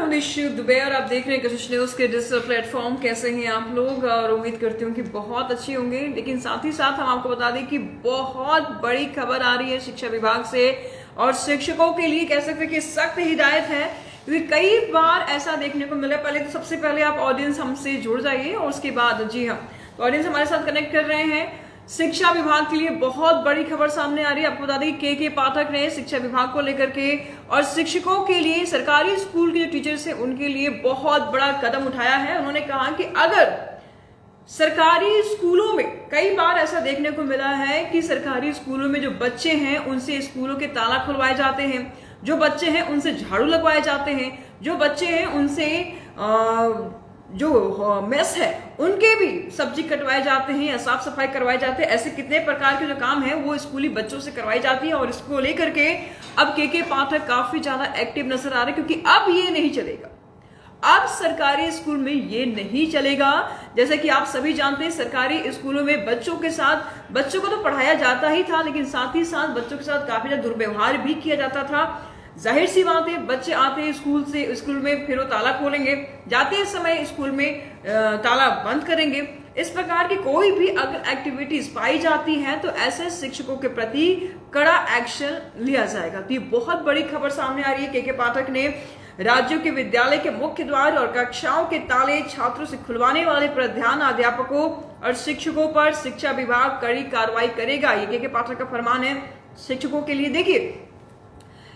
निशु दुबे और आप देख रहे हैं कशिश न्यूज के डिजिटल प्लेटफॉर्म। कैसे हैं आप लोग? और उम्मीद करती हूँ कि बहुत अच्छी होंगे। लेकिन साथ ही साथ हम आपको बता दें कि बहुत बड़ी खबर आ रही है शिक्षा विभाग से और शिक्षकों के लिए कह सकते हैं कि सख्त हिदायत है, क्योंकि कई बार ऐसा देखने को मिला। पहले तो सबसे पहले आप ऑडियंस हमसे जुड़ जाइए और उसके बाद जी हाँ, तो ऑडियंस हमारे साथ कनेक्ट कर रहे हैं। शिक्षा विभाग के लिए बहुत बड़ी खबर सामने आ रही है। आपको बता दें के पाठक ने शिक्षा विभाग को लेकर के और शिक्षकों के लिए, सरकारी स्कूल के जो टीचर्स हैं उनके लिए बहुत बड़ा कदम उठाया है। उन्होंने कहा कि अगर सरकारी स्कूलों में, कई बार ऐसा देखने को मिला है कि सरकारी स्कूलों में जो बच्चे हैं उनसे स्कूलों के ताला खुलवाए जाते हैं, जो बच्चे हैं उनसे झाड़ू लगवाए जाते हैं, जो बच्चे हैं उनसे जो मेस है उनके भी सब्जी कटवाए जाते हैं या साफ सफाई करवाए जाते हैं। ऐसे कितने प्रकार के जो काम है वो स्कूली बच्चों से करवाई जाती है। और इसको लेकर के अब के पाठक काफी ज्यादा एक्टिव नजर आ रहे हैं, क्योंकि अब ये नहीं चलेगा। अब सरकारी स्कूल में ये नहीं चलेगा। जैसे कि आप सभी जानते हैं, सरकारी स्कूलों में बच्चों को तो पढ़ाया जाता ही था, लेकिन साथ ही साथ बच्चों के साथ काफी ज्यादा दुर्व्यवहार भी किया जाता था। जाहिर सी बात है, बच्चे आते हैं स्कूल में, फिर वो ताला खोलेंगे, जाते समय स्कूल में ताला बंद करेंगे। इस प्रकार की कोई भी अगर एक्टिविटीज पाई जाती हैं तो ऐसे शिक्षकों के प्रति कड़ा एक्शन लिया जाएगा। तो ये बहुत बड़ी खबर सामने आ रही है। के पाठक ने राज्यों के विद्यालय के मुख्य द्वार और कक्षाओं के ताले छात्रों से खुलवाने वाले प्रधानाध्यापकों और शिक्षकों पर शिक्षा विभाग कड़ी कार्रवाई करेगा। ये के पाठक का फरमान है शिक्षकों के लिए। देखिए,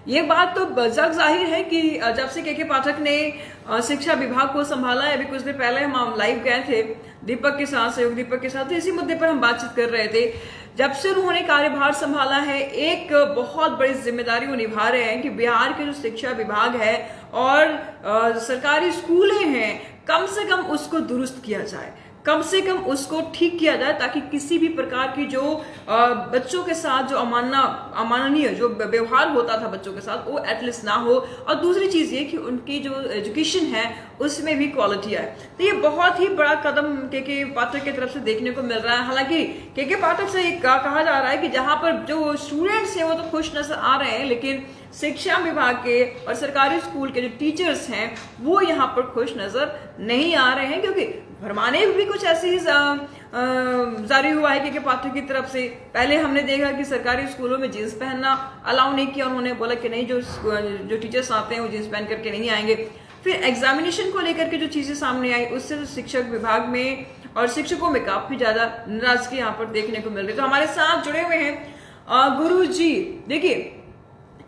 ये बात तो जग जाहिर है कि जब से के पाठक ने शिक्षा विभाग को संभाला है, अभी कुछ देर पहले हम लाइव गए थे दीपक के साथ, सहयोग दीपक के साथ, तो इसी मुद्दे पर हम बातचीत कर रहे थे। जब से उन्होंने कार्यभार संभाला है, एक बहुत बड़ी जिम्मेदारी वो निभा रहे हैं कि बिहार के जो शिक्षा विभाग है और सरकारी स्कूलें हैं, कम से कम उसको दुरुस्त किया जाए, कम से कम उसको ठीक किया जाए, ताकि किसी भी प्रकार की जो बच्चों के साथ जो अमाननीय जो व्यवहार होता था बच्चों के साथ, वो एटलीस्ट ना हो। और दूसरी चीज ये कि उनकी जो एजुकेशन है उसमें भी क्वालिटी आए। तो ये बहुत ही बड़ा कदम के पाठक की तरफ से देखने को मिल रहा है। हालांकि के पाठक से कहा जा रहा है कि जहां पर जो स्टूडेंट्स हैं वो तो खुश नजर आ रहे हैं, लेकिन शिक्षा विभाग के और सरकारी स्कूल के जो टीचर्स हैं वो यहाँ पर खुश नजर नहीं आ रहे हैं, क्योंकि फरमाने भी कुछ ऐसे ही जारी हुआ है के पाठक की तरफ से। पहले हमने देखा कि सरकारी स्कूलों में जींस पहनना अलाउ नहीं किया, उन्होंने बोला कि नहीं, जो टीचर्स आते हैं वो जींस पहन करके नहीं आएंगे। फिर एग्जामिनेशन को लेकर के जो चीजें सामने आई, उससे तो शिक्षक विभाग में और शिक्षकों में काफी ज्यादा नाराजगी यहाँ पर देखने को मिल रही है। तो हमारे साथ जुड़े हुए हैं गुरु जी। देखिए,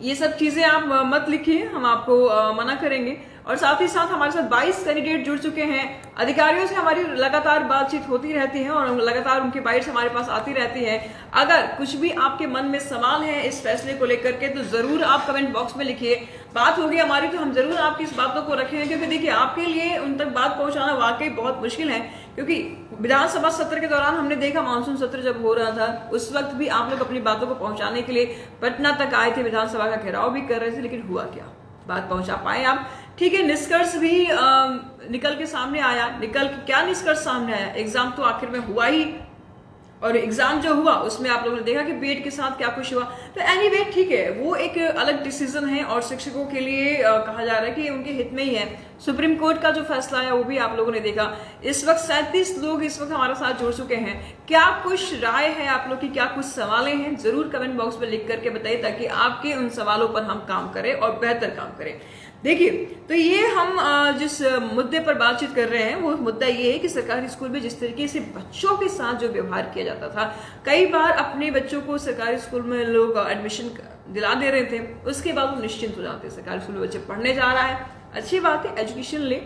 ये सब चीजें आप मत लिखिए, हम आपको मना करेंगे। और साथ ही साथ हमारे साथ 22 कैंडिडेट जुड़ चुके हैं। अधिकारियों से हमारी लगातार बातचीत होती रहती है और लगातार उनकी बाइट्स हमारे पास आती रहती है। अगर कुछ भी आपके मन में सवाल है इस फैसले को लेकर के, तो जरूर आप कमेंट बॉक्स में लिखिए। बात होगी हमारी तो हम जरूर आपकी इस बातों को रखेंगे, क्योंकि देखिए, आपके लिए उन तक बात पहुंचाना वाकई बहुत मुश्किल है। क्योंकि विधानसभा सत्र के दौरान हमने देखा, मानसून सत्र जब हो रहा था उस वक्त भी आप लोग अपनी बातों को पहुंचाने के लिए पटना तक आए थे, विधानसभा का घेराव भी कर रहे थे, लेकिन हुआ क्या? बात पहुंचा पाए आप? ठीक है, निष्कर्ष भी निकल के सामने आया। क्या निष्कर्ष सामने आया? एग्जाम तो आखिर में हुआ ही, और एग्जाम जो हुआ उसमें आप लोगों ने देखा कि बीएड के साथ क्या कुछ हुआ। तो एनीवे, ठीक है, वो एक अलग डिसीजन है और शिक्षकों के लिए कहा जा रहा है कि उनके हित में ही है। सुप्रीम कोर्ट का जो फैसला है वो भी आप लोगों ने देखा। इस वक्त 37 लोग इस वक्त हमारे साथ जुड़ चुके हैं। क्या कुछ राय है आप लोग की, क्या कुछ सवालें हैं, जरूर कमेंट बॉक्स में लिख करके बताइए, ताकि आपके उन सवालों पर हम काम करें और बेहतर काम करें। देखिए, तो ये हम जिस मुद्दे पर बातचीत कर रहे हैं वो मुद्दा ये है कि सरकारी स्कूल में जिस तरीके से बच्चों के साथ जो व्यवहार किया जाता था, कई बार अपने बच्चों को सरकारी स्कूल में लोग एडमिशन दिला दे रहे थे, उसके बाद वो निश्चिंत हो जाते हैं, सरकारी स्कूल में बच्चे पढ़ने जा रहा है, अच्छी बात है, एजुकेशन ले।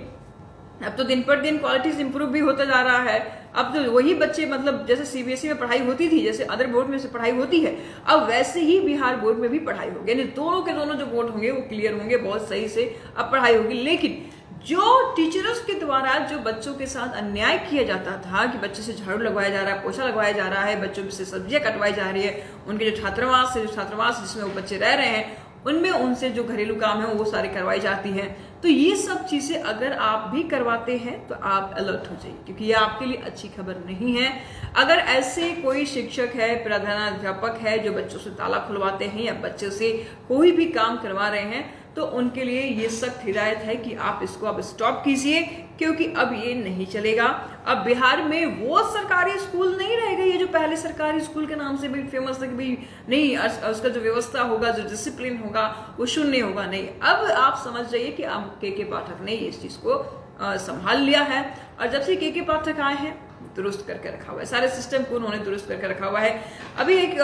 अब तो दिन पर दिन क्वालिटीज इंप्रूव भी होता जा रहा है। अब तो वही बच्चे, मतलब जैसे सीबीएसई में पढ़ाई होती थी, जैसे अदर बोर्ड में से पढ़ाई होती है, अब वैसे ही बिहार बोर्ड में भी पढ़ाई होगी। यानी दोनों के दोनों जो बोर्ड होंगे वो क्लियर होंगे, बहुत सही से अब पढ़ाई होगी। लेकिन जो टीचर्स के द्वारा जो बच्चों के साथ अन्याय किया जाता था कि बच्चे से झाड़ू लगवाया जा रहा है, पोछा लगवाया जा रहा है, बच्चों से सब्जियां कटवाई जा रही है, उनके जो छात्रावास जिसमें वो बच्चे रह रहे हैं उनमें उनसे जो घरेलू काम है वो सारी करवाई जाती हैं। तो ये सब चीजें अगर आप भी करवाते हैं तो आप अलर्ट हो जाइए, क्योंकि ये आपके लिए अच्छी खबर नहीं है। अगर ऐसे कोई शिक्षक है, प्रधानाध्यापक है जो बच्चों से ताला खुलवाते हैं या बच्चों से कोई भी काम करवा रहे हैं, तो तो उनके लिए ये सख्त हिदायत है कि आप इसको अब स्टॉप कीजिए, क्योंकि अब ये नहीं चलेगा। अब बिहार में वो सरकारी स्कूल नहीं रहेगा ये जो पहले सरकारी स्कूल के नाम से भी फेमस था कि भाई नहीं, उसका जो व्यवस्था होगा, जो डिसिप्लिन होगा वो शून्य होगा। नहीं, अब आप समझ जाइए कि अब के पाठक ने इस चीज को संभाल लिया है, और जब से के पाठक आए हैं दुरुस्त करके रखा हुआ है, सारे सिस्टम को उन्होंने दुरुस्त करके रखा हुआ है। अभी एक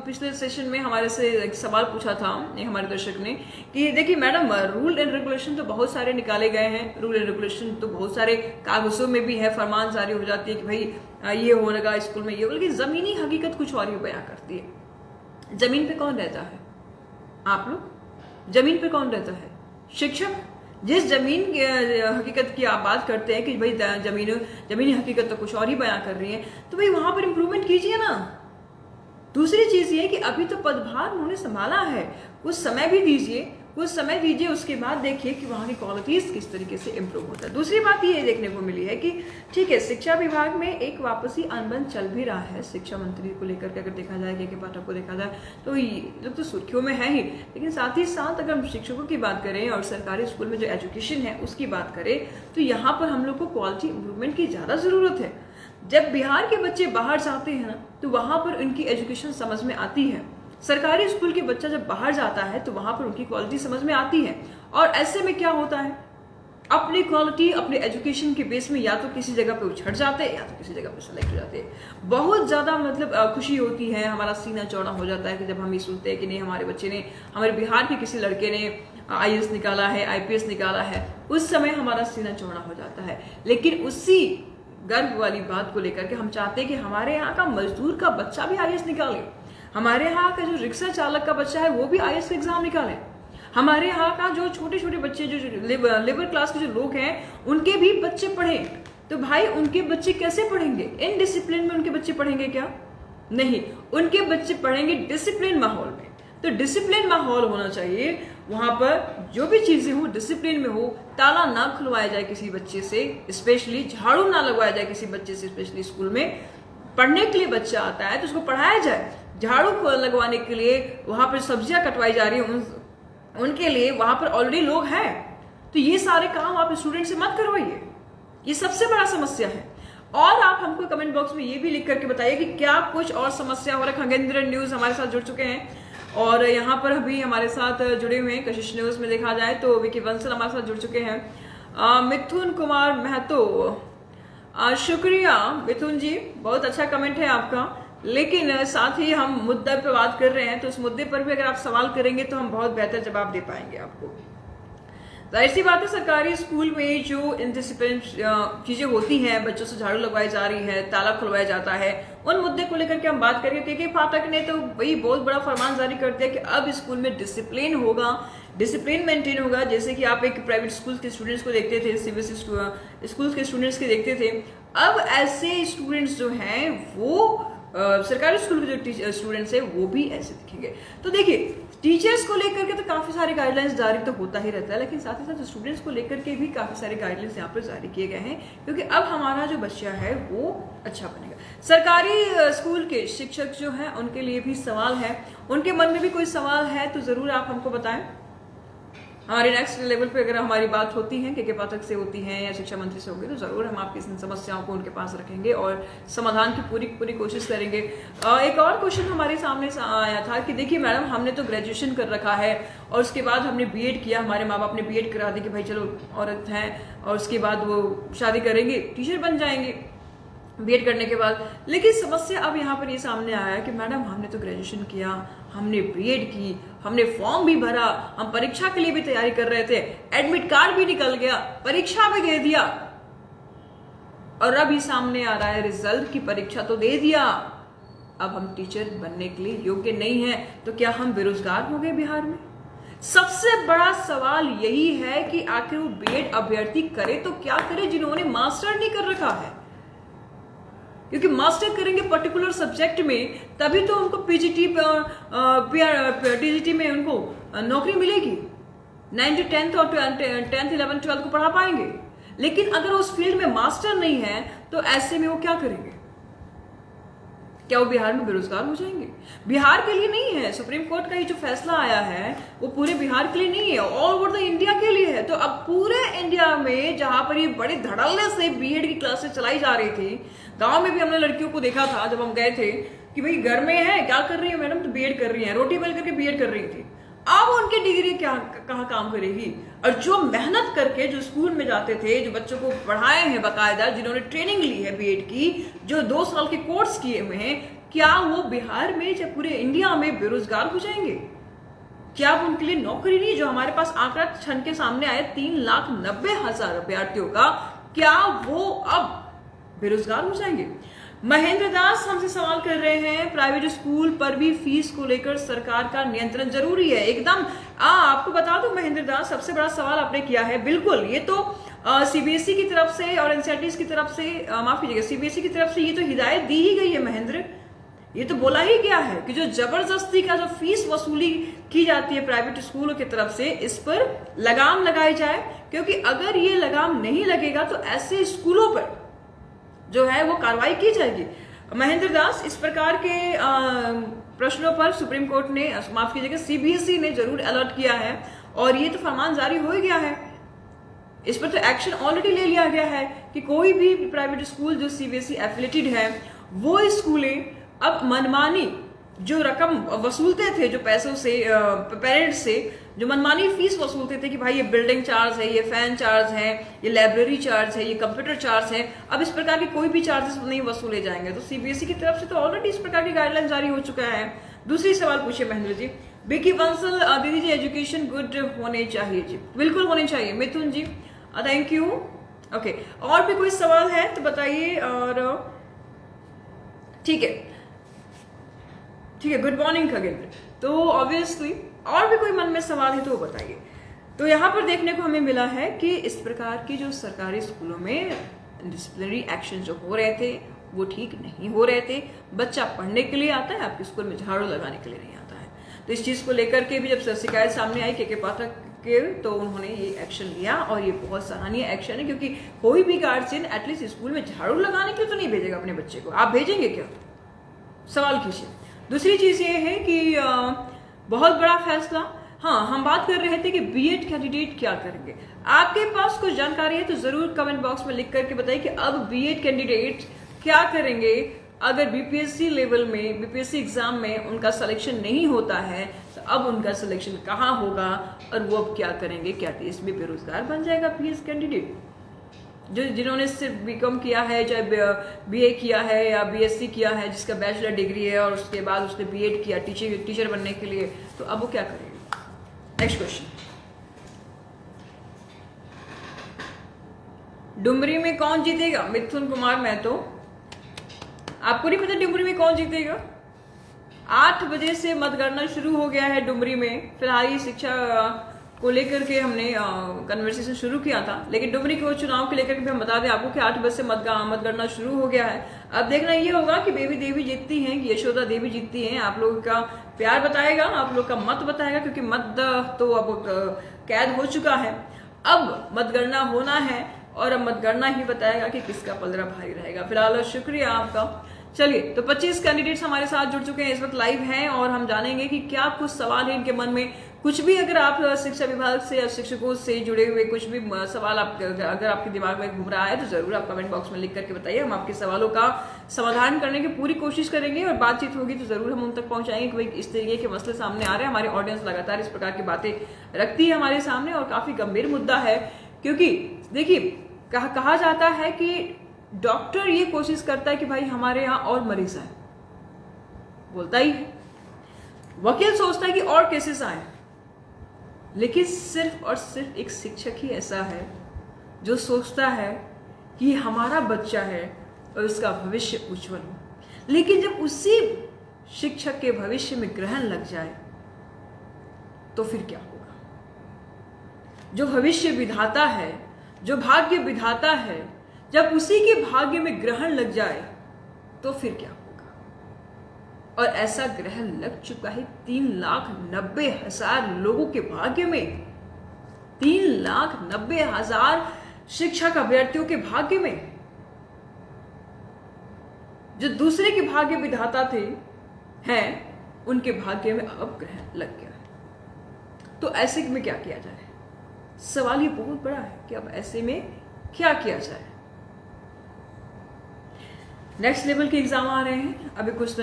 पिछले सेशन में हमारे से एक सवाल पूछा था हमारे दर्शक ने कि देखिए मैडम, रूल एंड रेगुलेशन तो बहुत सारे निकाले गए हैं, रूल एंड रेगुलेशन तो बहुत सारे कागजों में भी है, फरमान जारी हो जाती है कि भाई ये होगा स्कूल में, ये होगा, लेकिन जमीनी हकीकत कुछ और ही बयां करती है। जमीन पे कौन रहता है? आप लोग। जमीन पे कौन रहता है? शिक्षक। जिस जमीन की हकीकत की आप बात करते हैं कि भाई जमीनी हकीकत तो कुछ और ही बयां कर रही है, तो भाई वहां पर इंप्रूवमेंट कीजिए ना। दूसरी चीज ये कि अभी तो पदभार उन्होंने संभाला है, कुछ समय भी दीजिए, कुछ समय दीजिए, उसके बाद देखिए कि वहां की क्वालिटीज किस तरीके से इंप्रूव होता है। दूसरी बात ये देखने को मिली है कि ठीक है, शिक्षा विभाग में एक वापसी अनबन चल भी रहा है शिक्षा मंत्री को लेकर के। अगर देखा जाए के पाठक को देखा जाए तो लोग तो सुर्खियों में है ही, लेकिन साथ ही साथ अगर हम शिक्षकों की बात करें और सरकारी स्कूल में जो एजुकेशन है उसकी बात करें तो यहाँ पर हम लोग को क्वालिटी इंप्रूवमेंट की ज्यादा जरूरत है। जब बिहार के बच्चे बाहर जाते हैं ना तो वहां पर उनकी एजुकेशन समझ में आती है। सरकारी स्कूल के बच्चा जब बाहर जाता है तो वहां पर उनकी क्वालिटी समझ में आती है, और ऐसे में क्या होता है, अपनी क्वालिटी अपने एजुकेशन के बेस में या तो किसी जगह पे उछट जाते हैं या तो किसी जगह पे सेलेक्ट हो जाते हैं। बहुत ज्यादा मतलब खुशी होती है, हमारा सीना चौड़ा हो जाता है कि जब हम ये सुनते हैं कि नहीं, हमारे बच्चे ने, हमारे बिहार के किसी लड़के ने IAS निकाला है, IPS निकाला है, उस समय हमारा सीना चौड़ा हो जाता है। लेकिन उसी गर्व वाली बात को लेकर के हम चाहते हैं कि हमारे यहाँ का मजदूर का बच्चा भी IAS निकाले, हमारे यहाँ का जो रिक्शा चालक का बच्चा है वो भी IAS का एग्जाम निकाले, हमारे यहाँ का जो छोटे छोटे बच्चे जो लेबर क्लास के जो लोग हैं उनके भी बच्चे पढ़े। तो भाई उनके बच्चे कैसे पढ़ेंगे? इन डिसिप्लिन में उनके बच्चे पढ़ेंगे क्या? नहीं, उनके बच्चे पढ़ेंगे डिसिप्लिन माहौल में। तो डिसिप्लिन माहौल होना चाहिए, वहां पर जो भी चीजें हो डिसिप्लिन में हो, ताला ना खुलवाया जाए किसी बच्चे से, स्पेशली झाड़ू ना लगवाया जाए किसी बच्चे से। स्पेशली स्कूल में पढ़ने के लिए बच्चा आता है तो उसको पढ़ाया जाए, झाड़ू लगवाने के लिए वहां पर सब्जियां कटवाई जा रही है उनके लिए वहां पर ऑलरेडी लोग हैं। तो ये सारे काम आप स्टूडेंट से मत करवाइए, ये सबसे बड़ा समस्या है। और आप हमको कमेंट बॉक्स में ये भी लिख करके बताइए कि क्या कुछ और समस्या हो रहा है। खगेंद्र न्यूज हमारे साथ जुड़ चुके हैं, और यहाँ पर अभी हमारे साथ जुड़े हुए हैं कशिश न्यूज में देखा जाए तो विकी बंसल हमारे साथ जुड़ चुके हैं। मिथुन कुमार महतो, शुक्रिया मिथुन जी, बहुत अच्छा कमेंट है आपका। लेकिन साथ ही हम मुद्दे पर बात कर रहे हैं तो उस मुद्दे पर भी अगर आप सवाल करेंगे तो हम बहुत बेहतर जवाब दे पाएंगे आपको। जाहिर सी बात है, सरकारी स्कूल में जो इनडिसिप्लिन चीजें होती हैं, बच्चों से झाड़ू लगवाई जा रही है, ताला खुलवाया जाता है, उन मुद्दे को लेकर के हम बात करेंगे। के पाठक ने तो वही बहुत बड़ा फरमान जारी कर दिया कि अब स्कूल में डिसिप्लिन होगा, डिसिप्लिन मेंटेन होगा। जैसे कि आप एक प्राइवेट स्कूल के स्टूडेंट्स को देखते थे, CBSE स्कूल के स्टूडेंट्स के देखते थे, अब ऐसे स्टूडेंट्स जो हैं वो सरकारी स्कूल के जो स्टूडेंट्स हैं वो भी ऐसे दिखेंगे। तो देखिए, टीचर्स को लेकर के तो काफी सारे गाइडलाइंस जारी तो होता ही रहता है, लेकिन साथ ही साथ स्टूडेंट्स को लेकर के भी काफी सारे गाइडलाइंस यहाँ पर जारी किए गए हैं, क्योंकि अब हमारा जो बच्चा है वो अच्छा बनेगा। सरकारी स्कूल के शिक्षक जो हैं उनके लिए भी सवाल है, उनके मन में भी कोई सवाल है तो जरूर आप हमको बताएं। हमारे नेक्स्ट लेवल पे अगर हमारी बात होती है के पाठक से होती है या शिक्षा मंत्री से होगी तो जरूर हम आपकी इन समस्याओं को उनके पास रखेंगे और समाधान की पूरी कोशिश करेंगे। एक और क्वेश्चन हमारे सामने आया था कि देखिए मैडम, हमने तो ग्रेजुएशन कर रखा है और उसके बाद हमने बीएड किया, हमारे माँ बाप ने बीएड करा दी कि भाई चलो औरत हैं, और उसके बाद वो शादी करेंगे, टीचर बन जाएंगे बीएड करने के बाद। लेकिन समस्या अब यहाँ पर ये सामने आया कि मैडम हमने तो ग्रेजुएशन किया, हमने बीएड की, हमने फॉर्म भी भरा, हम परीक्षा के लिए भी तैयारी कर रहे थे, एडमिट कार्ड भी निकल गया, परीक्षा भी दे दिया, और अब ये सामने आ रहा है रिजल्ट की परीक्षा तो दे दिया, अब हम टीचर बनने के लिए योग्य नहीं है, तो क्या हम बेरोजगार हो गए बिहार में? सबसे बड़ा सवाल यही है कि आखिर वो बीएड अभ्यर्थी करे तो क्या करे जिन्होंने मास्टर नहीं कर रखा है, क्योंकि मास्टर करेंगे पर्टिकुलर सब्जेक्ट में तभी तो उनको टीजीटी में उनको नौकरी मिलेगी, 9th 10th और 10th 11th 12th को पढ़ा पाएंगे। लेकिन अगर उस फील्ड में मास्टर नहीं है तो ऐसे में वो क्या करेंगे? क्या वो बिहार में बेरोजगार हो जाएंगे? बिहार के लिए नहीं है, सुप्रीम कोर्ट का ये जो फैसला आया है वो पूरे बिहार के लिए नहीं है, ऑल ओवर द इंडिया के लिए है। तो अब पूरे इंडिया में जहां पर ये बड़े धड़ल्ले से बीएड की क्लासेस चलाई जा रही थी, गांव में भी हमने लड़कियों को देखा था जब हम गए थे कि भाई घर में है, क्या कर रही है मैडम? तो बीएड कर रही है, रोटी बेल करके बीएड कर रही थी। अब उनकी डिग्री क्या कहाँ काम करेगी? और जो मेहनत करके जो स्कूल में जाते थे, जो बच्चों को पढ़ाए हैं बाकायदा, जिन्होंने ट्रेनिंग ली है बीएड की, जो 2 साल के कोर्स किए हुए हैं, क्या वो बिहार में या पूरे इंडिया में बेरोजगार हो जाएंगे? क्या अब उनके लिए नौकरी नहीं? जो हमारे पास आंकड़ा छन के सामने आया 3,90,000 अभ्यर्थियों का, क्या वो अब बेरोजगार हो जाएंगे? महेंद्र दास हमसे सवाल कर रहे हैं, प्राइवेट स्कूल पर भी फीस को लेकर सरकार का नियंत्रण जरूरी है। एकदम आपको बता दूं महेंद्र दास, सबसे बड़ा सवाल आपने किया है। बिल्कुल, ये तो सीबीएसई की तरफ से और एनसीईआरटी की तरफ से, माफ कीजिएगा, सीबीएसई की तरफ से ये तो हिदायत दी ही गई है महेंद्र। ये तो बोला ही गया है कि जो जबरदस्ती का जो फीस वसूली की जाती है प्राइवेट स्कूलों की तरफ से, इस पर लगाम लगाई जाए, क्योंकि अगर ये लगाम नहीं लगेगा तो ऐसे स्कूलों पर जो है वो कार्रवाई की जाएगी। महेंद्र दास, इस प्रकार के प्रश्नों पर सुप्रीम कोर्ट ने, माफ कीजिएगा, सीबीएसई ने जरूर अलर्ट किया है और ये तो फरमान जारी हो गया है। इस पर तो एक्शन ऑलरेडी ले लिया गया है कि कोई भी प्राइवेट स्कूल जो सीबीएसई एफिलेटेड है, वो स्कूलें अब मनमानी जो रकम वसूलते थे, जो पैसों से पेरेंट्स से जो मनमानी फीस वसूलते थे कि भाई ये बिल्डिंग चार्ज है, ये फैन चार्ज है, ये लाइब्रेरी चार्ज है, ये कंप्यूटर चार्ज है, अब इस प्रकार के कोई भी चार्जेस नहीं वसूले जाएंगे। तो सीबीएसई की तरफ से तो ऑलरेडी इस प्रकार की गाइडलाइन जारी हो चुका है। दूसरी सवाल पूछिए महेंद्र जी। बिकी बंसल, दीदी जी एजुकेशन गुड होने चाहिए जी, बिल्कुल होने चाहिए। मिथुन जी, थैंक यू। ओके, और भी कोई सवाल है तो बताइए। और ठीक है, गुड मॉर्निंग खगेंद्र। तो ऑब्वियसली और भी कोई मन में सवाल है तो बताइए। तो यहाँ पर देखने को हमें मिला है कि इस प्रकार की जो सरकारी स्कूलों में डिसिप्लिनरी एक्शन जो हो रहे थे वो ठीक नहीं हो रहे थे। बच्चा पढ़ने के लिए आता है, आपके स्कूल में झाड़ू लगाने के लिए नहीं आता है। तो इस चीज को लेकर के भी जब शिकायत सामने आई के पाठक के, तो उन्होंने ये एक्शन लिया और ये बहुत सराहनीय एक्शन है, क्योंकि कोई भी गार्जियन एटलीस्ट स्कूल में झाड़ू लगाने के लिए तो नहीं भेजेगा अपने बच्चे को। आप भेजेंगे क्या? सवाल कीजिए। दूसरी चीज ये है कि बहुत बड़ा फैसला, हाँ, हम बात कर रहे थे कि बीएड कैंडिडेट क्या करेंगे। आपके पास कुछ जानकारी है तो जरूर कमेंट बॉक्स में लिख करके बताइए कि अब बीएड कैंडिडेट क्या करेंगे अगर बीपीएससी लेवल में, बीपीएससी एग्जाम में उनका सिलेक्शन नहीं होता है, तो अब उनका सिलेक्शन कहाँ होगा और वो अब क्या करेंगे? क्या देश में बेरोजगार बन जाएगा बीएड कैंडिडेट? जो जिन्होंने सिर्फ बीकॉम किया है, चाहे बीए किया है या बीएससी किया है, जिसका बैचलर डिग्री है और उसके बाद उसने बीएड किया टीचर बनने के लिए, तो अब वो क्या करेंगे? Next question. डुमरी में कौन जीतेगा? मिथुन कुमार महतो, आपको नहीं पता डुमरी में कौन जीतेगा? 8 बजे से मतगणना शुरू हो गया है डुमरी में। फिलहाल शिक्षा को लेकर के हमने कन्वर्सेशन शुरू किया था, लेकिन डुमरी के चुनाव को लेकर के हम बता दें आपको कि 8 बजे से मतगणना शुरू हो गया है। अब देखना ये होगा कि बेबी देवी जीतती हैं कि यशोदा देवी जीतती हैं। आप लोगों का प्यार बताएगा, आप लोग का मत बताएगा, क्योंकि मत तो अब कैद हो चुका है। अब मतगणना होना है और अब मतगणना ही बताएगा कि किसका पलड़ा भारी रहेगा। फिलहाल शुक्रिया आपका। चलिए, तो 25 कैंडिडेट्स हमारे साथ जुड़ चुके हैं, इस वक्त लाइव हैं और हम जानेंगे कि क्या कुछ सवाल है इनके मन में। कुछ भी अगर आप शिक्षा विभाग से या शिक्षकों से जुड़े हुए कुछ भी सवाल अगर आपके दिमाग में घूम रहा है तो जरूर आप कमेंट बॉक्स में लिख करके बताइए। हम आपके सवालों का समाधान करने की पूरी कोशिश करेंगे और बातचीत होगी तो जरूर हम उन तक पहुंचाएंगे कि भाई इस तरीके के मसले सामने आ रहे हैं। हमारी ऑडियंस लगातार इस प्रकार की बातें रखती है हमारे सामने और काफी गंभीर मुद्दा है, क्योंकि देखिए कहा जाता है कि डॉक्टर ये कोशिश करता है कि भाई हमारे यहाँ और मरीज आए, बोलता ही है। वकील सोचता है कि और केसेस आए, लेकिन सिर्फ और सिर्फ एक शिक्षक ही ऐसा है जो सोचता है कि हमारा बच्चा है और उसका भविष्य उज्जवल हो। लेकिन जब उसी शिक्षक के भविष्य में ग्रहण लग जाए तो फिर क्या होगा? जो भविष्य विधाता है, जो भाग्य विधाता है, जब उसी के भाग्य में ग्रहण लग जाए तो फिर क्या होगा? और ऐसा ग्रहण लग चुका है 3,90,000 लोगों के भाग्य में, 3,90,000 शिक्षक अभ्यर्थियों के भाग्य में। जो दूसरे के भाग्य विधाता थे हैं, उनके भाग्य में अब ग्रहण लग गया है। तो ऐसे में क्या किया जाए? सवाल ये बहुत बड़ा है कि अब ऐसे में क्या किया जाए। नेक्स्ट लेवल के एग्जाम आ रहे हैं, अभी कुछ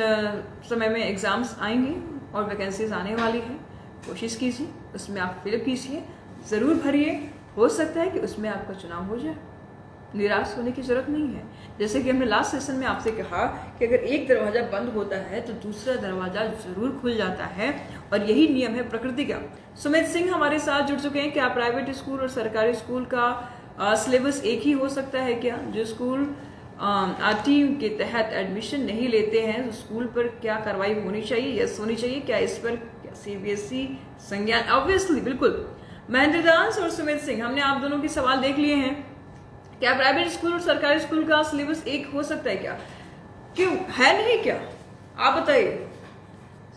समय में एग्जाम्स आएंगे और वैकेंसीज आने वाली है। कोशिश कीजिए, उसमें आप फिलअप कीजिए, जरूर भरिए। हो सकता है कि उसमें आपका चुनाव हो जाए, निराश होने की जरूरत नहीं है। जैसे कि हमने लास्ट सेशन में आपसे कहा कि अगर एक दरवाजा बंद होता है तो दूसरा दरवाजा जरूर खुल जाता है, और यही नियम है प्रकृति का। सुमित सिंह हमारे साथ जुड़ चुके हैं। क्या प्राइवेट स्कूल और सरकारी स्कूल का सिलेबस एक ही हो सकता है क्या? जो स्कूल आरटी के तहत एडमिशन नहीं लेते हैं तो स्कूल पर क्या कार्रवाई होनी चाहिए? यस होनी चाहिए। क्या इस पर सीबीएसई संज्ञान? ऑब्वियसली, बिल्कुल। महेंद्र दास और सुमित सिंह, हमने आप दोनों के सवाल देख लिए हैं। क्या प्राइवेट स्कूल और सरकारी स्कूल का सिलेबस एक हो सकता है क्या? क्यों है नहीं क्या? आप बताइए।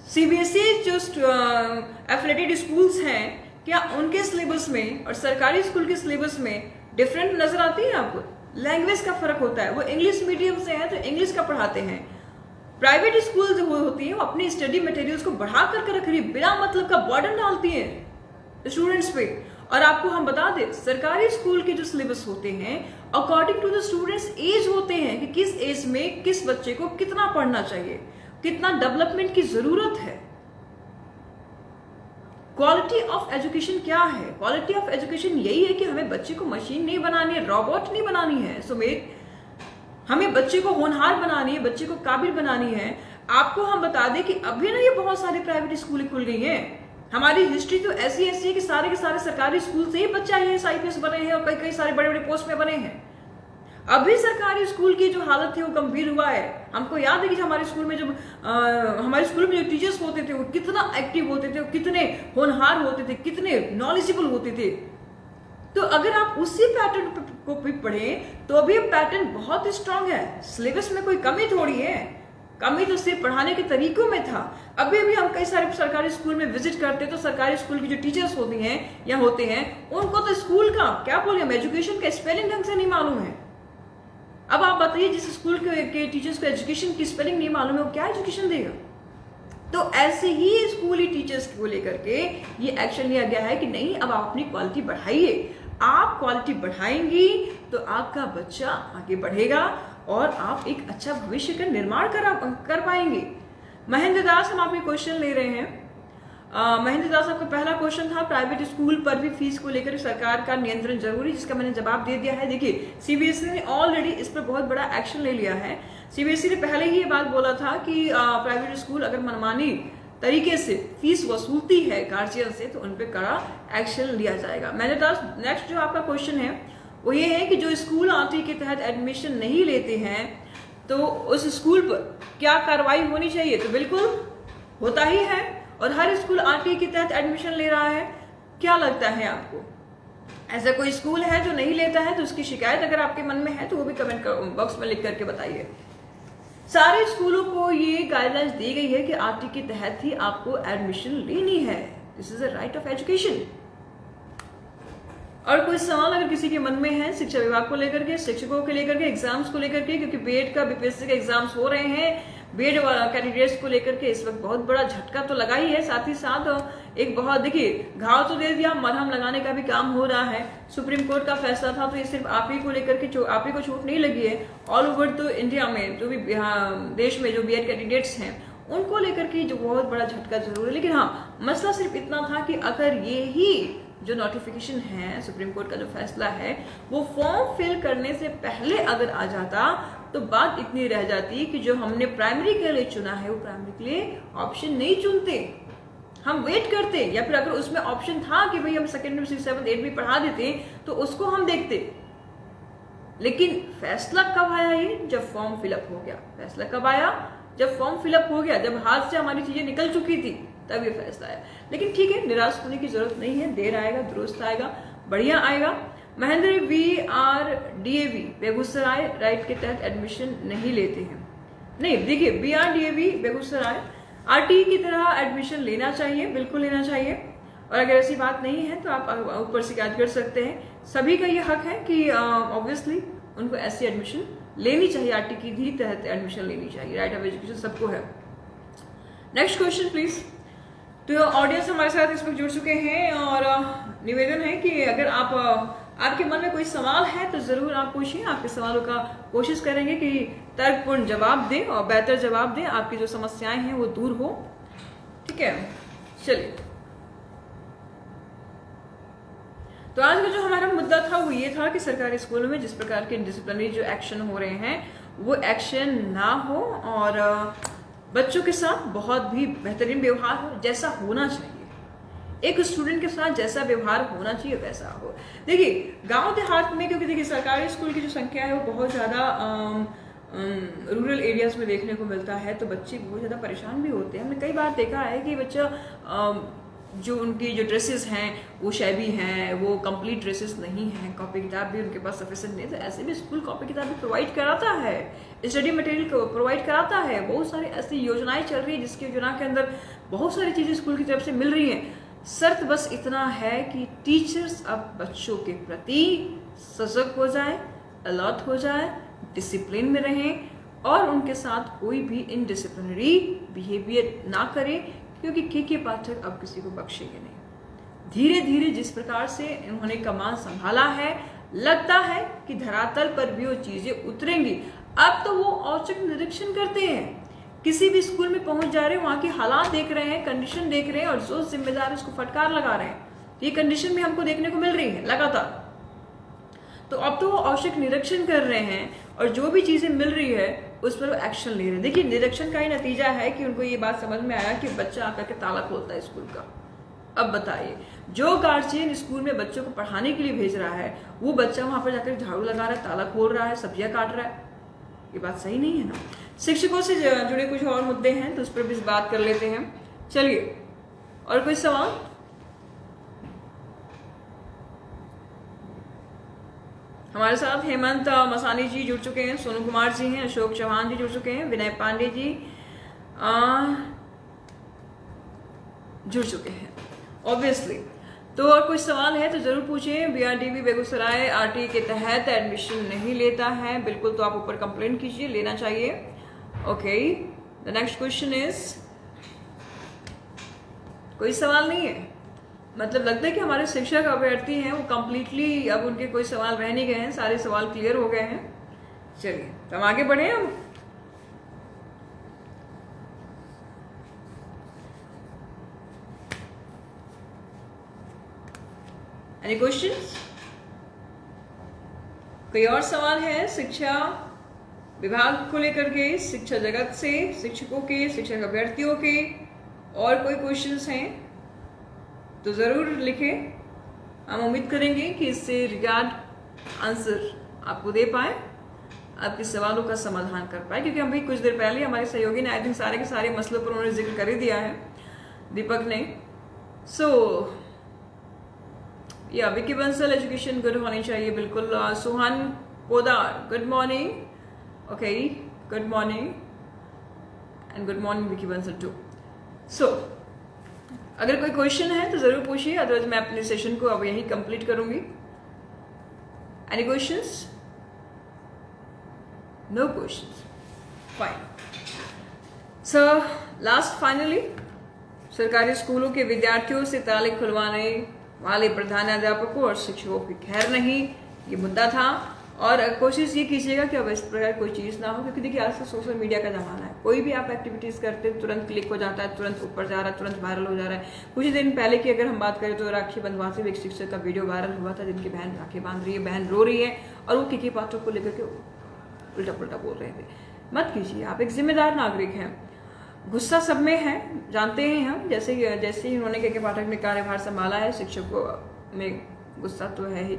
सीबीएसई जो एफिलिएटेड स्कूल्स हैं, क्या उनके सिलेबस में और सरकारी स्कूल के सिलेबस में डिफरेंट नजर आती है आपको? लैंग्वेज का फर्क होता है। वो इंग्लिश मीडियम से है तो इंग्लिश का पढ़ाते हैं। प्राइवेट स्कूल जो होती है वो अपनी स्टडी मटेरियल्स को बढ़ा करके रख रही है, बिना मतलब का बर्डन डालती है स्टूडेंट्स पे। और आपको हम बता दें, सरकारी स्कूल के जो सिलेबस होते हैं according to the students age होते हैं कि किस एज में किस बच्चे को कितना पढ़ना चाहिए, कितना डेवलपमेंट की जरूरत है। क्वालिटी ऑफ एजुकेशन क्या है? क्वालिटी ऑफ एजुकेशन यही है कि हमें बच्चे को मशीन नहीं बनानी है, रोबोट नहीं बनानी है सुमित। हमें बच्चे को होनहार बनानी है, बच्चे को काबिल बनानी है। आपको हम बता दें कि अभी ना ये बहुत सारे प्राइवेट स्कूल खुल गई हैं। हमारी हिस्ट्री तो ऐसी ऐसी है कि सारे के सारे सरकारी स्कूल से ही बच्चे IAS IPS बने हैं और कई कई सारे बड़े बड़े पोस्ट में बने हैं। अभी सरकारी स्कूल की जो हालत है वो गंभीर हुआ है। हमको याद है कि हमारे स्कूल में जब हमारे स्कूल में जो टीचर्स होते थे वो कितना एक्टिव होते थे, वो कितने होनहार होते थे, कितने नॉलेजेबल होते थे। तो अगर आप उसी पैटर्न को भी पढ़ें तो अभी पैटर्न बहुत स्ट्रांग है। सिलेबस में कोई कमी थोड़ी है, कमी तो सिर्फ पढ़ाने के तरीकों में था। अभी भी हम कई सारे सरकारी स्कूल में विजिट करते तो सरकारी स्कूल की जो टीचर्स होती हैं या होते हैं, उनको तो स्कूल का क्या बोले, हम एजुकेशन का स्पेलिंग ढंग से नहीं मालूम है। अब आप बताइए, जिस स्कूल के टीचर्स को एजुकेशन की स्पेलिंग नहीं मालूम है वो क्या एजुकेशन देगा? तो ऐसे ही स्कूली टीचर्स को लेकर के ये एक्शन लिया गया है कि नहीं, अब आप अपनी क्वालिटी बढ़ाइए। आप क्वालिटी बढ़ाएंगी तो आपका बच्चा आगे बढ़ेगा और आप एक अच्छा भविष्य का निर्माण कर पाएंगे। महेंद्र दास, हम आपके क्वेश्चन ले रहे हैं। महेंद्र दास, आपका पहला क्वेश्चन था प्राइवेट स्कूल पर भी फीस को लेकर सरकार का नियंत्रण जरूरी, जिसका मैंने जवाब दे दिया है। देखिए, सीबीएसई ने ऑलरेडी इस पर बहुत बड़ा एक्शन ले लिया है। सीबीएसई ने पहले ही ये बात बोला था कि प्राइवेट स्कूल अगर मनमानी तरीके से फीस वसूलती है गार्जियन से तो उन पर कड़ा एक्शन लिया जाएगा। महेंद्र दास, नेक्स्ट जो आपका क्वेश्चन है वो ये है कि जो स्कूल आरटी के तहत एडमिशन नहीं लेते हैं तो उस स्कूल पर क्या कार्रवाई होनी चाहिए? तो बिल्कुल होता ही है, और हर स्कूल आरटी के तहत एडमिशन ले रहा है। क्या लगता है आपको, ऐसा कोई स्कूल है जो नहीं लेता है? तो उसकी शिकायत अगर आपके मन में है तो वो भी कमेंट बॉक्स में लिख करके बताइए। सारे स्कूलों को ये गाइडलाइंस दी गई है कि आरटी के तहत ही आपको एडमिशन लेनी है। This is a right of education. और कोई सवाल अगर किसी के मन में है शिक्षा विभाग को लेकर के, शिक्षकों को लेकर के, एग्जाम्स को लेकर के, क्योंकि बीएड का बीपीएससी के एग्जाम्स हो रहे हैं, बीएड कैंडिडेट्स को लेकर के इस वक्त बहुत बड़ा झटका तो लगा ही है, साथ ही साथ एक बहुत, देखिए, घाव तो दे दिया, मरहम लगाने का भी काम हो रहा है। सुप्रीम कोर्ट का फैसला था तो ये सिर्फ आप ही को लेकर के, आप ही को छूट नहीं लगी है, ऑल ओवर तो इंडिया में जो भी देश में जो बीएड कैंडिडेट्स हैं उनको लेकर के जो बहुत बड़ा झटका जरूर है। लेकिन हाँ, मसला सिर्फ इतना था कि अगर ये ही जो नोटिफिकेशन है, सुप्रीम कोर्ट का जो फैसला है, वो फॉर्म फिल करने से पहले अगर आ जाता तो बात इतनी रह जाती कि जो हमने प्राइमरी के लिए चुना है वो प्राइमरी के लिए ऑप्शन नहीं चुनते, हम वेट करते, या फिर अगर उसमें ऑप्शन था कि भाई हम सेकेंड 6 7 8 भी पढ़ा देते तो उसको हम देखते। लेकिन फैसला कब आया? ये जब फॉर्म फिलअप हो गया। फैसला कब आया? जब फॉर्म फिलअप हो गया, जब हाथ से हमारी चीजें निकल चुकी थी, तब ये फैसला आया। लेकिन ठीक है, निराश होने की जरूरत नहीं है, देर आएगा दुरुस्त आएगा, बढ़िया आएगा। महेंद्र, BRDAV बेगूसराय राइट के तहत एडमिशन नहीं लेते हैं। नहीं, देखिए, BRDAV बेगूसराय आरटी की तरह एडमिशन लेना चाहिए, बिल्कुल लेना चाहिए। और अगर ऐसी बात नहीं है तो आप ऊपर शिकायत कर सकते हैं। सभी का ये हक है कि ऑब्वियसली उनको ऐसी एडमिशन लेनी चाहिए, आरटी की ही तहत एडमिशन लेनी चाहिए। राइट ऑफ एजुकेशन सबको है। Next question please. तो ऑडियंस हमारे साथ इस वक्त जुड़ चुके हैं और निवेदन है कि अगर आपके मन में कोई सवाल है तो जरूर आप पूछिए। आपके सवालों का कोशिश करेंगे कि तर्कपूर्ण जवाब दें और बेहतर जवाब दें, आपकी जो समस्याएं हैं वो दूर हो। ठीक है, चलिए। तो आज का जो हमारा मुद्दा था वो ये था कि सरकारी स्कूलों में जिस प्रकार के डिसिप्लिनरी जो एक्शन हो रहे हैं वो एक्शन ना हो और बच्चों के साथ बहुत भी बेहतरीन व्यवहार हो, जैसा होना चाहिए। एक स्टूडेंट के साथ जैसा व्यवहार होना चाहिए वैसा हो। देखिए गांव देहात में, क्योंकि देखिए सरकारी स्कूल की जो संख्या है वो बहुत ज़्यादा रूरल एरियाज में देखने को मिलता है, तो बच्चे बहुत ज़्यादा परेशान भी होते हैं। हमने कई बार देखा है कि बच्चा जो उनकी जो ड्रेसेस हैं वो शैबी हैं, वो कंप्लीट ड्रेसेस नहीं हैं, कॉपी किताब भी उनके पास सफिशिएंट नहीं, तो ऐसे भी स्कूल कॉपी किताब भी प्रोवाइड कराता है, स्टडी मटेरियल को प्रोवाइड कराता है। बहुत सारी ऐसी योजनाएं चल रही है जिसकी योजना के अंदर बहुत सारी चीज़ें स्कूल की तरफ से मिल रही हैं। शर्त बस इतना है कि टीचर्स अब बच्चों के प्रति सजग हो जाए, अलर्ट हो जाए, डिसिप्लिन में रहें और उनके साथ कोई भी इनडिसिप्लिनरी बिहेवियर ना करें, क्योंकि के पाठक अब किसी को बख्शेंगे नहीं। धीरे धीरे जिस प्रकार से उन्होंने कमान संभाला है, लगता है कि धरातल पर भी वो चीजें उतरेंगी। अब तो वो औचक निरीक्षण करते हैं, किसी भी स्कूल में पहुंच जा रहे हैं, वहां के हालात देख रहे हैं, कंडीशन देख रहे हैं और जो जिम्मेदार उसको फटकार लगा रहे हैं। ये कंडीशन भी हमको देखने को मिल रही है लगातार। तो अब तो वो औचक निरीक्षण कर रहे हैं और जो भी चीजें मिल रही है उस पर वो एक्शन ले रहे हैं। देखिए निरीक्षण का ही नतीजा है कि उनको ये बात समझ में आया कि बच्चा आकर के ताला खोलता है स्कूल का। अब बताइए, जो गार्जियन स्कूल में बच्चों को पढ़ाने के लिए भेज रहा है वो बच्चा वहां पर जाकर झाड़ू लगा रहा है, ताला खोल रहा है, सब्जियां काट रहा है, ये बात सही नहीं है ना। शिक्षकों से जुड़े कुछ और मुद्दे हैं तो उस पर भी बात कर लेते हैं। चलिए, और कोई सवाल? हमारे साथ हेमंत मसानी जी जुड़ चुके हैं, सोनू कुमार जी हैं, अशोक चौहान जी जुड़ चुके हैं, विनय पांडे जी जुड़ चुके हैं ऑब्वियसली। तो और कोई सवाल है तो जरूर पूछिए। बीआरडीबी बेगूसराय आरटी के तहत एडमिशन नहीं लेता है, बिल्कुल, तो आप ऊपर कंप्लेंट कीजिए, लेना चाहिए। Okay, the next question is, कोई सवाल नहीं है, मतलब लगता है कि हमारे शिक्षक अभ्यर्थी हैं वो कंप्लीटली अब उनके कोई सवाल रह नहीं गए हैं, सारे सवाल क्लियर हो गए हैं। चलिए तो हम आगे बढ़े। हम एनी क्वेश्चंस? कोई और सवाल है शिक्षा विभाग को लेकर के, शिक्षा जगत से, शिक्षकों के, शिक्षक अभ्यर्थियों के, और कोई क्वेश्चंस हैं तो जरूर लिखें। हम उम्मीद करेंगे कि इससे रिगार्ड आंसर आपको दे पाए, आपके सवालों का समाधान कर पाए, क्योंकि हम भी कुछ देर पहले हमारे सहयोगी ने आई थिंक सारे के सारे मसलों पर उन्होंने जिक्र कर ही दिया है, दीपक ने। सो या विकी बंसल, एजुकेशन गुड होनी चाहिए, बिल्कुल। Suhan Poddar, good morning. Okay, good morning and good morning Vicky Bansal too. So अगर कोई क्वेश्चन है तो जरूर पूछिए, अदरवाइज मैं अपने सेशन को अब यही कंप्लीट करूंगी। Any questions? No questions, fine. So last finally, सरकारी स्कूलों के विद्यार्थियों से ताले खुलवाने वाले प्रधानाध्यापकों और शिक्षकों की खैर नहीं, ये मुद्दा था। और कोशिश ये कीजिएगा कि अब इस प्रकार कोई चीज़ ना हो, क्योंकि देखिए आज तो सोशल मीडिया का जमाना है, कोई भी आप एक्टिविटीज़ करते हैं तुरंत क्लिक हो जाता है, तुरंत ऊपर जा रहा है, तुरंत वायरल हो जा रहा है। कुछ दिन पहले की अगर हम बात करें तो राखी बंधवाते हुए एक शिक्षक का वीडियो वायरल हुआ था, जिनकी बहन राखी बांध रही है, बहन रो रही है और वो के पाठक को लेकर के उल्टा पुल्टा बोल रहे थे। मत कीजिए, आप एक जिम्मेदार नागरिक हैं। गुस्सा सब में है, जानते हैं हम, जैसे ही उन्होंने के पाठक ने कार्यभार संभाला है, शिक्षकों में गुस्सा तो है ही।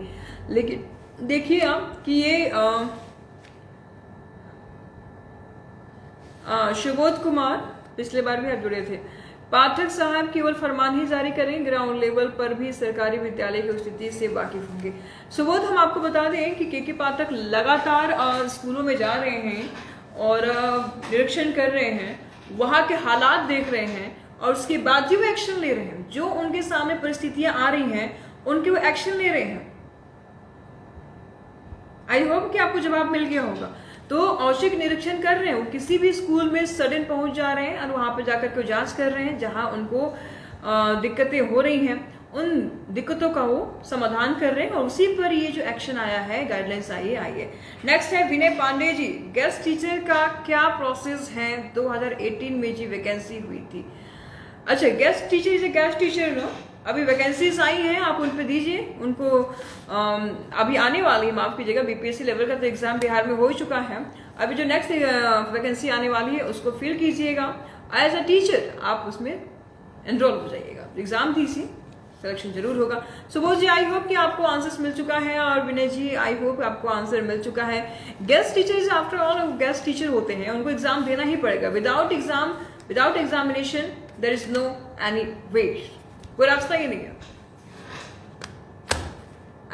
लेकिन देखिए आप कि ये सुबोध कुमार पिछले बार भी आप जुड़े थे। पाठक साहब केवल फरमान ही जारी करें, ग्राउंड लेवल पर भी सरकारी विद्यालय की स्थिति से वाकिफ होंगे। सुबोध, हम आपको बता दें कि के पाठक लगातार स्कूलों में जा रहे हैं और निरीक्षण कर रहे हैं, वहां के हालात देख रहे हैं और उसके बाद भी वो एक्शन ले रहे हैं। जो उनके सामने परिस्थितियां आ रही हैं उनके वो एक्शन ले रहे हैं। आई होप कि आपको जवाब मिल गया होगा। तो औचक निरीक्षण कर रहे हैं, वो किसी भी स्कूल में सडन पहुंच जा रहे हैं और वहां पर जाकर के जांच कर रहे हैं जहां उनको दिक्कतें हो रही हैं, उन दिक्कतों का वो समाधान कर रहे हैं और उसी पर ये जो एक्शन आया है, गाइडलाइंस आई है। नेक्स्ट है विनय पांडे जी, गेस्ट टीचर का क्या प्रोसेस है? 2018 में जी वैकेंसी हुई थी। अच्छा, guest teacher is guest teacher no, अभी वैकेंसीज आई हैं, आप उन पे दीजिए, उनको अभी आने वाली है, माफ कीजिएगा, बीपीएससी लेवल का तो एग्जाम बिहार में हो ही चुका है, अभी जो नेक्स्ट वैकेंसी आने वाली है उसको फिल कीजिएगा। एज अ टीचर आप उसमें एनरोल हो जाइएगा, एग्जाम दीजिए, सिलेक्शन जरूर होगा। सुबोध जी, आई होप कि आपको आंसर्स मिल चुका है, और विनय जी आई होप आपको आंसर मिल चुका है। Guest teachers after all guest teacher होते हैं, उनको एग्जाम देना ही पड़ेगा। Without exam, without examination there is no any way, कोई रास्ता ही नहीं है।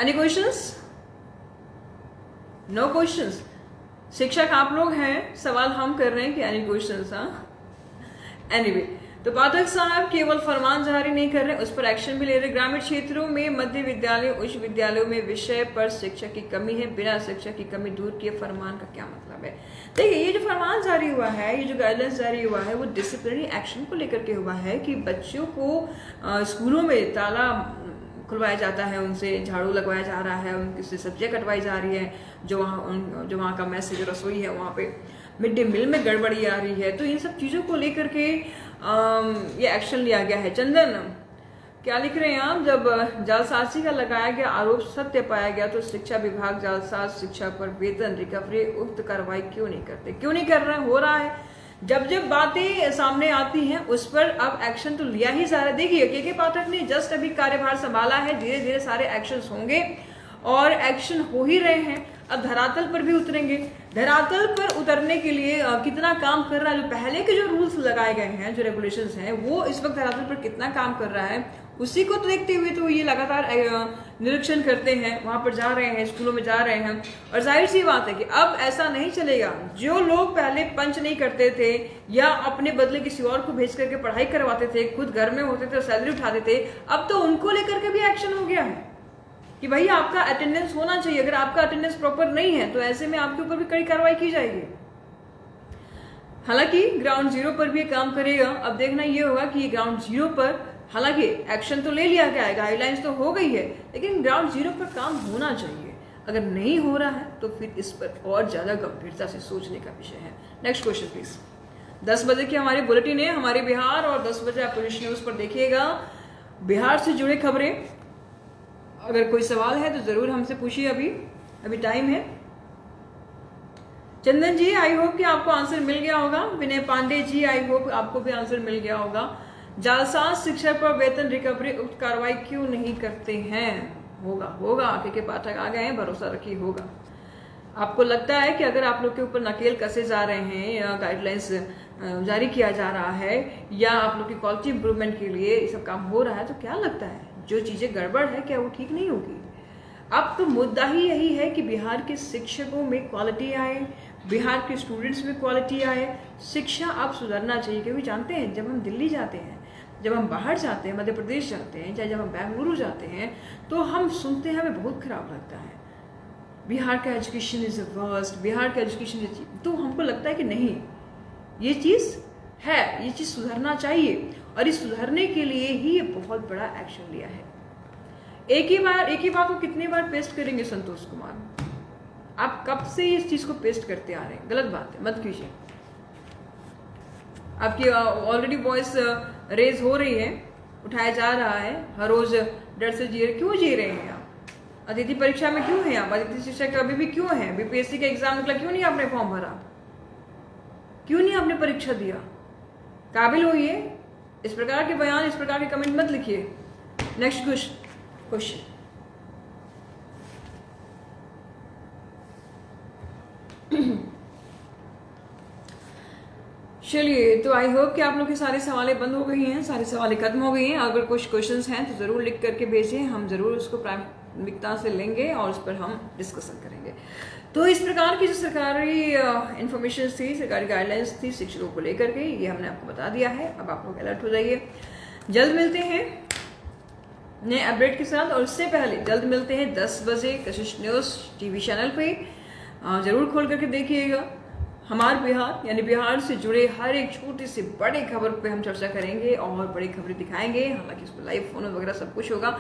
Any questions? No questions. शिक्षक आप लोग हैं, सवाल हम कर रहे हैं कि एनी क्वेश्चंस? हाँ, एनीवे, तो पाठक साहब केवल फरमान जारी नहीं कर रहे, उस पर एक्शन भी ले रहे। ग्रामीण क्षेत्रों में मध्य विद्यालय, उच्च विद्यालयों में विषय पर शिक्षक की कमी है, बिना शिक्षक की कमी दूर किए फरमान का क्या मतलब है? देखिए, ये जो फरमान जारी हुआ है, ये जो गाइडलाइंस जारी हुआ है, वो डिसिप्लिनरी एक्शन को लेकर के हुआ है कि बच्चों को स्कूलों में ताला खुलवाया जाता है, उनसे झाड़ू लगवाया जा रहा है, उनसे सब्जियां कटवाई जा रही है, जो वहाँ का मैस जो रसोई है वहाँ पे मिड डे मील में गड़बड़ी आ रही है। तो इन सब चीज़ों को लेकर के ये एक्शन लिया गया है। चंदन क्या लिख रहे हैं आप? जब जालसाजी का लगाया गया आरोप सत्य पाया गया तो शिक्षा विभाग जालसाज शिक्षा पर वेतन रिकवरी उक्त कार्रवाई क्यों नहीं करते? क्यों नहीं कर रहे? हो रहा है। जब जब बातें सामने आती हैं उस पर अब एक्शन तो लिया ही जा रहा है। देखिए, के पाठक ने जस्ट अभी कार्यभार संभाला है, धीरे धीरे सारे एक्शंस होंगे और एक्शन हो ही रहे हैं। अब धरातल पर भी उतरेंगे। धरातल पर उतरने के लिए कितना काम कर रहा है, जो पहले के जो रूल्स लगाए गए हैं, जो रेगुलेशंस हैं, वो इस वक्त धरातल पर कितना काम कर रहा है, उसी को तो देखते हुए तो ये लगातार निरीक्षण करते हैं, वहां पर जा रहे हैं, स्कूलों में जा रहे हैं। और जाहिर सी बात है कि अब ऐसा नहीं चलेगा। जो लोग पहले पंच नहीं करते थे या अपने बदले किसी और को भेज करके पढ़ाई करवाते थे, खुद घर में होते थे और सैलरी उठाते थे, अब तो उनको लेकर के भी एक्शन हो गया है कि भाई आपका अटेंडेंस होना चाहिए। अगर आपका अटेंडेंस प्रॉपर नहीं है तो ऐसे में आपके ऊपर भी कड़ी कार्रवाई की जाएगी। हालांकि ग्राउंड जीरो पर भी काम करेगा। अब देखना ये होगा कि ग्राउंड जीरो पर, हालांकि एक्शन तो ले लिया गया है, गाइडलाइंस तो हो गई है, लेकिन ग्राउंड जीरो पर काम होना चाहिए। अगर नहीं हो रहा है तो फिर इस पर और ज्यादा गंभीरता से सोचने का विषय है। Next question please. 10 बजे की हमारी बुलेटिन है, हमारे बिहार, और 10 बजे आप पोजिशन न्यूज पर देखिएगा बिहार से जुड़े खबरें। अगर कोई सवाल है तो जरूर हमसे पूछिए, अभी टाइम है। चंदन जी, आई होप कि आपको आंसर मिल गया होगा। विनय पांडे जी, आई होप आपको भी आंसर मिल गया होगा। जालसाज शिक्षक पर वेतन रिकवरी उक्त कार्रवाई क्यों नहीं करते हैं? होगा के पाठक आ गए हैं, भरोसा रखिए होगा। आपको लगता है कि अगर आप लोग के ऊपर नकेल कसे जा रहे हैं या गाइडलाइंस जारी किया जा रहा है या आप लोग की क्वालिटी इंप्रूवमेंट के लिए ये सब काम हो रहा है, तो क्या लगता है जो चीजें गड़बड़ है क्या वो ठीक नहीं होगी? अब तो मुद्दा ही यही है कि बिहार के शिक्षकों में क्वालिटी आए, बिहार के स्टूडेंट्स में क्वालिटी आए। शिक्षा अब सुधरना चाहिए, क्योंकि जानते हैं जब हम दिल्ली जाते हैं, जब हम बाहर जाते हैं, मध्य प्रदेश जाते हैं, चाहे जब हम बेंगलुरु जाते हैं, तो हम सुनते हैं, हमें बहुत खराब लगता है, बिहार का एजुकेशन इज वर्स्ट, बिहार का एजुकेशन इज, तो हमको लगता है कि नहीं, ये चीज़ है, ये चीज़ सुधरना चाहिए और इस सुधरने के लिए ही ये बहुत बड़ा एक्शन लिया है। एक ही बात को कितनी बार पेस्ट करेंगे संतोष कुमार? आप कब से इस चीज को पेस्ट करते आ रहे हैं? गलत बात है, मत कीजिए। आपकी ऑलरेडी वॉइस रेज हो रही है, उठाया जा रहा है, हर रोज डर से क्यों जी रहे हैं आप? अतिथि परीक्षा में क्यों हैं आप? अतिथि शिक्षक अभी भी क्यों हैं? बीपीएससी का एग्जाम निकला, क्यों नहीं आपने फॉर्म भरा? क्यों नहीं आपने परीक्षा दिया? काबिल होइए। इस प्रकार के बयान, इस प्रकार के कमेंट मत लिखिए। Next question. चलिए, तो आई होप कि आप लोग के सारे सवालें बंद हो गई हैं, सारे सवालें खत्म हो गई हैं। अगर कुछ क्वेश्चंस हैं तो जरूर लिख करके भेजिए, हम जरूर उसको प्राथमिकता से लेंगे और उस पर हम डिस्कशन करेंगे। तो इस प्रकार की जो सरकारी इंफॉर्मेशन थी, सरकारी गाइडलाइंस थी शिक्षकों को लेकर के, ये हमने आपको बता दिया है। अब आप लोग अलर्ट हो जाइए। जल्द मिलते हैं नए अपडेट के साथ, और उससे पहले जल्द मिलते हैं 10 बजे कशिश न्यूज टीवी चैनल पे। जरूर खोल करके देखिएगा। हमारे बिहार यानी बिहार से जुड़े हर एक छोटी सी बड़ी खबर पे हम चर्चा करेंगे और बड़ी खबरें दिखाएंगे। हालांकि इसमें लाइव फोन वगैरह सब कुछ होगा,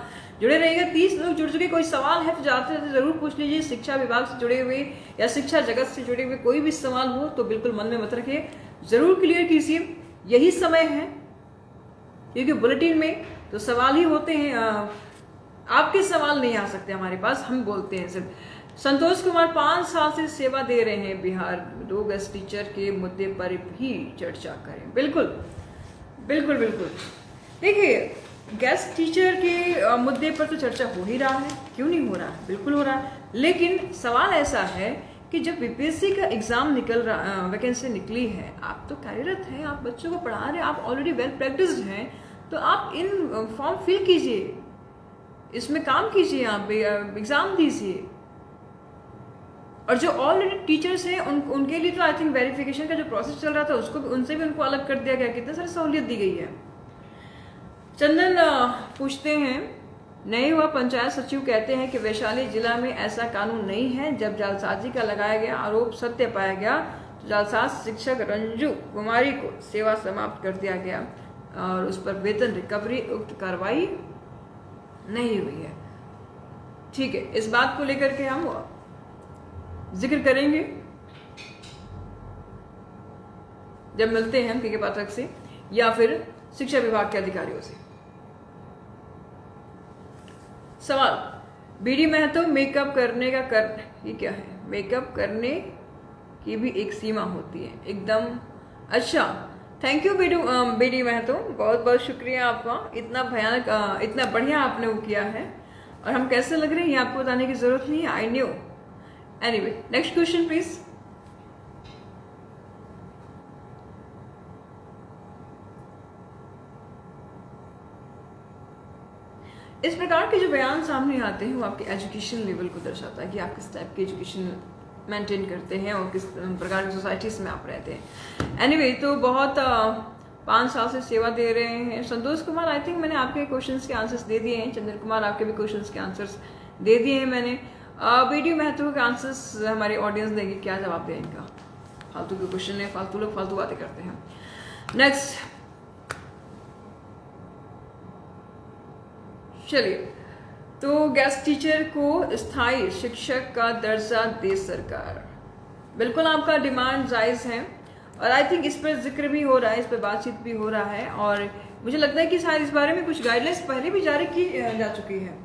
जुड़े रहिएगा। 30 लोग जुड़ चुके, कोई सवाल है तो जाते जाते जरूर पूछ लीजिए। शिक्षा विभाग से जुड़े हुए या शिक्षा जगत से जुड़े हुए कोई भी सवाल हो तो बिल्कुल मन में मत रखिए, जरूर क्लियर कीजिए। यही समय है, क्योंकि बुलेटिन में तो सवाल ही होते हैं, आपके सवाल नहीं आ सकते हमारे पास, हम बोलते हैं सिर्फ। संतोष कुमार 5 साल से सेवा दे रहे हैं बिहार, 2 गेस्ट टीचर के मुद्दे पर भी चर्चा करें। बिल्कुल बिल्कुल बिल्कुल। देखिए, गेस्ट टीचर के मुद्दे पर तो चर्चा हो ही रहा है, क्यों नहीं हो रहा है, बिल्कुल हो रहा है। लेकिन सवाल ऐसा है कि जब बीपीएससी का एग्जाम निकल रहा, वैकेंसी निकली है, आप तो कार्यरत हैं, आप बच्चों को पढ़ा रहे हैं, आप ऑलरेडी वेल प्रैक्टिस्ड हैं, तो आप इन फॉर्म फिल कीजिए, इसमें काम कीजिए, आप एग्जाम दीजिए। और जो ऑलरेडी टीचर्स हैं उनके लिए तो आई थिंक वेरिफिकेशन का जो प्रोसेस चल रहा था उसको भी, उनसे भी उनको अलग कर दिया गया। कितने सारी सहूलियत दी गई है। चंदन पूछते हैं, नए हुआ पंचायत सचिव कहते हैं कि वैशाली जिला में ऐसा कानून नहीं है। जब जालसाजी का लगाया गया आरोप सत्य पाया गया तो जालसाज शिक्षक रंजू कुमारी को सेवा समाप्त कर दिया गया और उस पर वेतन रिकवरी उक्त कार्रवाई नहीं हुई है। ठीक है, इस बात को लेकर के हम जिक्र करेंगे जब मिलते हैं पीके पाठक से या फिर शिक्षा विभाग के अधिकारियों से। सवाल, बीडी महतो मेकअप करने का ये क्या है? मेकअप करने की भी एक सीमा होती है, एकदम। अच्छा, थैंक यू बीडी महतो, बहुत बहुत शुक्रिया आपका। इतना भयानक, इतना बढ़िया आपने वो किया है और हम कैसे लग रहे हैं ये आपको बताने की जरूरत नहीं है, I knew. Anyway, next question please. इस प्रकार के जो बयान सामने आते हैं वो आपके एजुकेशन लेवल को दर्शाता है कि आप किस टाइप की एजुकेशन मेंटेन करते हैं और किस प्रकार की सोसाइटीज में आप रहते हैं। एनीवे, तो बहुत 5 साल से सेवा दे रहे हैं। संतोष कुमार, आई थिंक मैंने आपके क्वेश्चंस के आंसर्स दे दिए हैं। चंद्र कुमार, आपके भी क्वेश्चंस के आंसर्स दे दिए हैं मैंने। वीडियो महत्व के आंसर्स हमारी ऑडियंस देगी, क्या जवाब दें इनका। फालतू के क्वेश्चन है, फालतू लोग फालतू बातें करते हैं। नेक्स्ट, चलिए, तो गेस्ट टीचर को स्थायी शिक्षक का दर्जा दे सरकार। बिल्कुल आपका डिमांड जायज है और आई थिंक इस पर जिक्र भी हो रहा है, इस पर बातचीत भी हो रहा है और मुझे लगता है कि शायद इस बारे में कुछ गाइडलाइंस पहले भी जारी की जा चुकी है।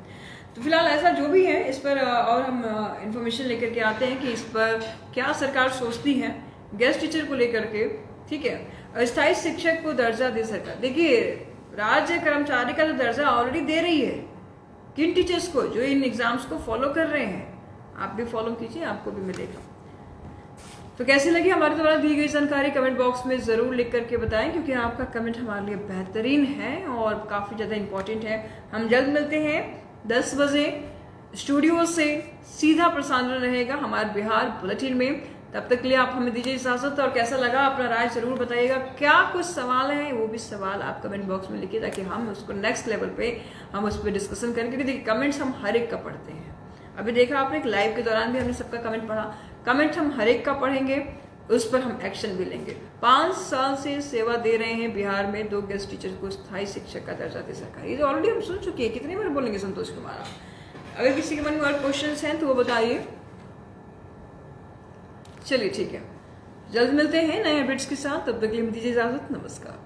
तो फिलहाल ऐसा जो भी है इस पर और हम इंफॉर्मेशन लेकर के आते हैं कि इस पर क्या सरकार सोचती है गेस्ट टीचर को लेकर के। ठीक है, स्थायी शिक्षक को दर्जा दे सरकार। देखिए, राज्य कर्मचारी का जो दर्जा ऑलरेडी दे रही है किन टीचर्स को, जो इन एग्जाम्स को फॉलो कर रहे हैं। आप भी फॉलो कीजिए, आपको भी मिलेगा। तो कैसी लगी हमारे द्वारा दी गई जानकारी, कमेंट बॉक्स में जरूर लिख करके बताएं, क्योंकि आपका कमेंट हमारे लिए बेहतरीन है और काफी ज्यादा इंपॉर्टेंट है। हम जल्द मिलते हैं 10 बजे स्टूडियो से, सीधा प्रसारण रहेगा हमारे बिहार बुलेटिन में। तब तक के लिए आप हमें दीजिए इजाजत और कैसा लगा अपना राय जरूर बताइएगा। क्या कुछ सवाल है वो भी सवाल आप कमेंट बॉक्स में लिखिए ताकि हम उसको नेक्स्ट लेवल पे हम उस पर डिस्कशन करें, क्योंकि देखिए कमेंट्स हम हर एक का पढ़ते हैं। अभी देखा आपने लाइव के दौरान भी हमने सबका कमेंट पढ़ा, कमेंट हम हर एक का पढ़ेंगे, उस पर हम एक्शन भी लेंगे। 5 साल से सेवा दे रहे हैं बिहार में 2 गेस्ट टीचर को स्थायी शिक्षक का दर्जा दे सरकार। ये तो ऑलरेडी हम सुन चुके हैं, कितनी बार बोलेंगे संतोष कुमार। अगर किसी के मन में और क्वेश्चंस हैं तो वो बताइए। चलिए ठीक है, जल्द मिलते हैं नए अपडेट्स के साथ, तब तक के लिए दीजिए इजाजत, नमस्कार।